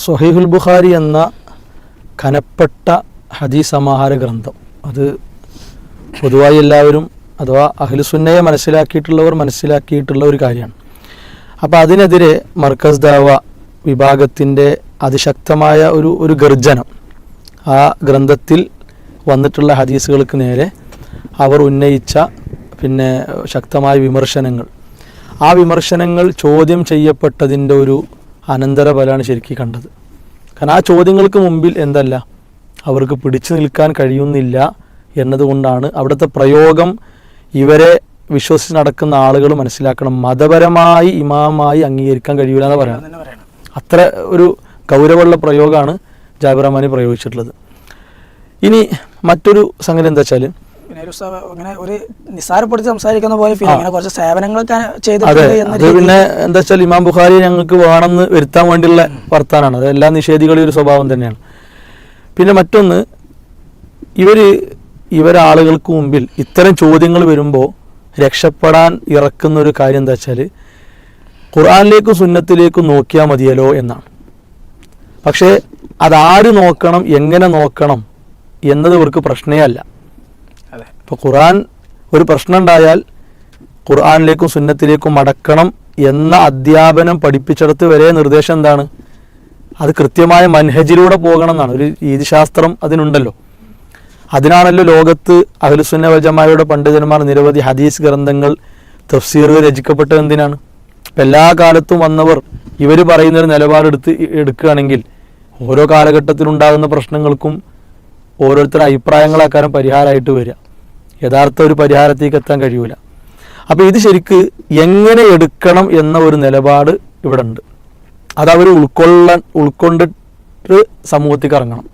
സ്വഹീഹുൽ ബുഖാരി എന്ന കനപ്പെട്ട ഹദീസ് സമാഹാര ഗ്രന്ഥം അത് പൊതുവായി എല്ലാവരും അഥവാ അഹ്ലുസുന്നയെ മനസ്സിലാക്കിയിട്ടുള്ള ഒരു കാര്യമാണ്. അപ്പോൾ അതിനെതിരെ മർക്കസ് ദഅവ വിഭാഗത്തിൻ്റെ അതിശക്തമായ ഒരു ഗർജനം ആ ഗ്രന്ഥത്തിൽ വന്നിട്ടുള്ള ഹദീസുകൾക്ക് നേരെ അവർ ഉന്നയിച്ച പിന്നെ ശക്തമായ വിമർശനങ്ങൾ, ആ വിമർശനങ്ങൾ ചോദ്യം ചെയ്യപ്പെട്ടതിൻ്റെ ഒരു അനന്തരഫലമാണ് ശരിക്കും കണ്ടത്. കാരണം ആ ചോദ്യങ്ങൾക്ക് മുമ്പിൽ എന്തല്ല അവർക്ക് പിടിച്ചു നിൽക്കാൻ കഴിയുന്നില്ല എന്നതുകൊണ്ടാണ് അവിടുത്തെ പ്രയോഗം ഇവരെ വിശ്വസിച്ച് നടക്കുന്ന ആളുകൾ മനസ്സിലാക്കണം. മതപരമായി ഇമാമായി അംഗീകരിക്കാൻ കഴിയില്ല എന്ന് പറയണം. അത്ര ഒരു ഗൗരവമുള്ള പ്രയോഗമാണ് ജാബിർ റഹ്മാനി പ്രയോഗിച്ചിട്ടുള്ളത്. ഇനി മറ്റൊരു സംഗതി എന്താ വെച്ചാൽ ഒരു നിസ്സാരപ്പെടുത്തി സംസാരിക്കുന്ന പോലെ കുറച്ച് സേവനങ്ങളൊക്കെ പിന്നെ എന്താ വെച്ചാൽ ഇമാം ബുഖാരി ഞങ്ങൾക്ക് വേണമെന്ന് വരുത്താൻ വേണ്ടിയുള്ള വർത്താനാണ്. അത് എല്ലാ നിഷേധികളുടെ ഒരു സ്വഭാവം തന്നെയാണ്. പിന്നെ മറ്റൊന്ന്, ഇവരാളുകൾക്ക് മുമ്പിൽ ഇത്തരം ചോദ്യങ്ങൾ വരുമ്പോൾ രക്ഷപ്പെടാൻ ഇറക്കുന്ന ഒരു കാര്യം എന്താ വെച്ചാൽ ഖുർആനിലേക്കും സുന്നത്തിലേക്കും നോക്കിയാൽ മതിയല്ലോ എന്നാണ്. പക്ഷേ അതാര് നോക്കണം, എങ്ങനെ നോക്കണം എന്നത് ഇവർക്ക് പ്രശ്നമേ അല്ല. ഇപ്പോൾ ഖുർആൻ ഒരു പ്രശ്നം ഉണ്ടായാൽ ഖുർആനിലേക്കും സുന്നത്തിലേക്കും മടക്കണം എന്ന അധ്യാപനം പഠിപ്പിച്ചിടത്ത് വരെ നിർദ്ദേശം എന്താണ്? അത് കൃത്യമായ മൻഹജിലൂടെ പോകണം എന്നാണ്. ഒരു രീതിശാസ്ത്രം അതിനുണ്ടല്ലോ. അതിനാണല്ലോ ലോകത്ത് അഹ്ലുസുന്ന വൽ ജമാഅയുടെ പണ്ഡിതന്മാർ നിരവധി ഹദീസ് ഗ്രന്ഥങ്ങൾ തഫ്സീറുകൾ രചിക്കപ്പെട്ടത് എന്തിനാണ്? എല്ലാ കാലത്തും വന്നവർ ഇവർ പറയുന്നൊരു എടുക്കുകയാണെങ്കിൽ ഓരോ കാലഘട്ടത്തിലുണ്ടാകുന്ന പ്രശ്നങ്ങൾക്കും ഓരോരുത്തരുടെ അഭിപ്രായങ്ങളാക്കാരം പരിഹാരമായിട്ട് വരിക. യഥാർത്ഥ ഒരു പരിഹാരത്തേക്ക് എത്താൻ കഴിയൂല. അപ്പോൾ ഇത് ശരിക്ക് എങ്ങനെ എടുക്കണം എന്ന ഒരു നിലപാട് ഇവിടെ ഉണ്ട്. അതവർ ഉൾക്കൊണ്ടിട്ട് സമൂഹത്തേക്ക് ഇറങ്ങണം.